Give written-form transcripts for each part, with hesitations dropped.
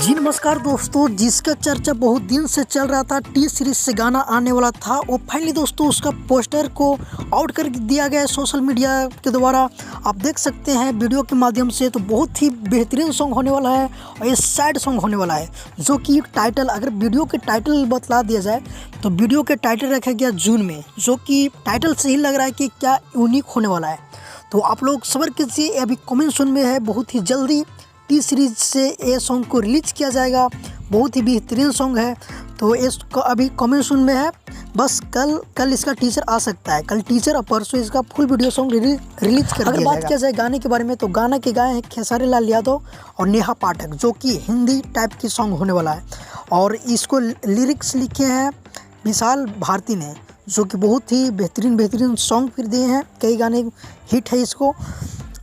जी नमस्कार दोस्तों, जिसका चर्चा बहुत दिन से चल रहा था, टी सीरीज से गाना आने वाला था, वो फाइनली दोस्तों उसका पोस्टर को आउट कर दिया गया है सोशल मीडिया के द्वारा। आप देख सकते हैं वीडियो के माध्यम से, तो बहुत ही बेहतरीन सॉन्ग होने वाला है और ये सैड सॉन्ग होने वाला है। जो कि टाइटल, अगर वीडियो के टाइटल बतला दिया जाए तो वीडियो के टाइटल रखा गया जून में, जो कि टाइटल से ही लग रहा है कि क्या यूनिक होने वाला है। तो आप लोग सब्र कीजिए, अभी कमेंट सुन में है, बहुत ही जल्दी टी सीरीज से ये सॉन्ग को रिलीज किया जाएगा। बहुत ही बेहतरीन सॉन्ग है, तो इसका अभी कमेंट सुन में है। बस कल इसका टीजर आ सकता है, कल टीजर और परसों इसका फुल वीडियो सॉन्ग रिलीज कर दिया जाएगा। बात किया जाए गाने के बारे में, तो गाना के गाए हैं खेसारी लाल यादव और नेहा पाठक, जो कि हिंदी टाइप की सॉन्ग होने वाला है। और इसको लिरिक्स लिखे हैं विशाल भारती ने, जो कि बहुत ही बेहतरीन सॉन्ग फिर दिए हैं। कई गाने हिट है इसको।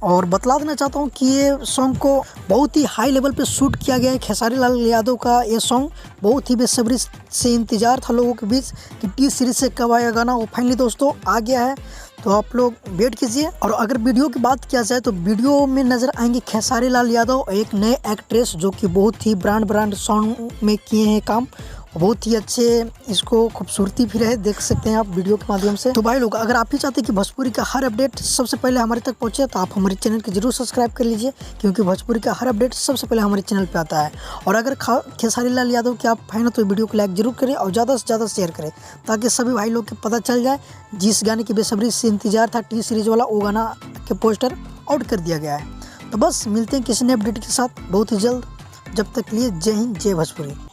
और बतला देना चाहता हूँ कि ये सॉन्ग को बहुत ही हाई लेवल पे शूट किया गया है। खेसारी लाल यादव का ये सॉन्ग बहुत ही बेसब्री से इंतज़ार था लोगों के बीच कि टी सीरीज से कब आएगा गाना। वो फाइनली दोस्तों आ गया है, तो आप लोग वेट कीजिए। और अगर वीडियो की बात किया जाए तो वीडियो में नज़र आएंगे खेसारी लाल यादव, एक नए एक्ट्रेस जो कि बहुत ही ब्रांड सॉन्ग में किए हैं काम, बहुत ही अच्छे इसको खूबसूरती भी रहे, देख सकते हैं आप वीडियो के माध्यम से। तो भाई लोग, अगर आप भी चाहते हैं कि भोजपुरी का हर अपडेट सबसे पहले हमारे तक पहुंचे, तो आप हमारे चैनल को जरूर सब्सक्राइब कर लीजिए, क्योंकि भोजपुरी का हर अपडेट सबसे पहले हमारे चैनल पे आता है। और अगर खेसारी लाल यादव के आप फैन हो तो वीडियो को लाइक जरूर करें और ज़्यादा से ज़्यादा शेयर करें, ताकि सभी भाई लोग को पता चल जाए जिस गाने की बेसब्री से इंतजार था टी सीरीज वाला, वो गाना के पोस्टर आउट कर दिया गया है। तो बस मिलते हैं किसी नए अपडेट के साथ बहुत ही जल्द। जब तक लिए जय हिंद, जय भोजपुरी।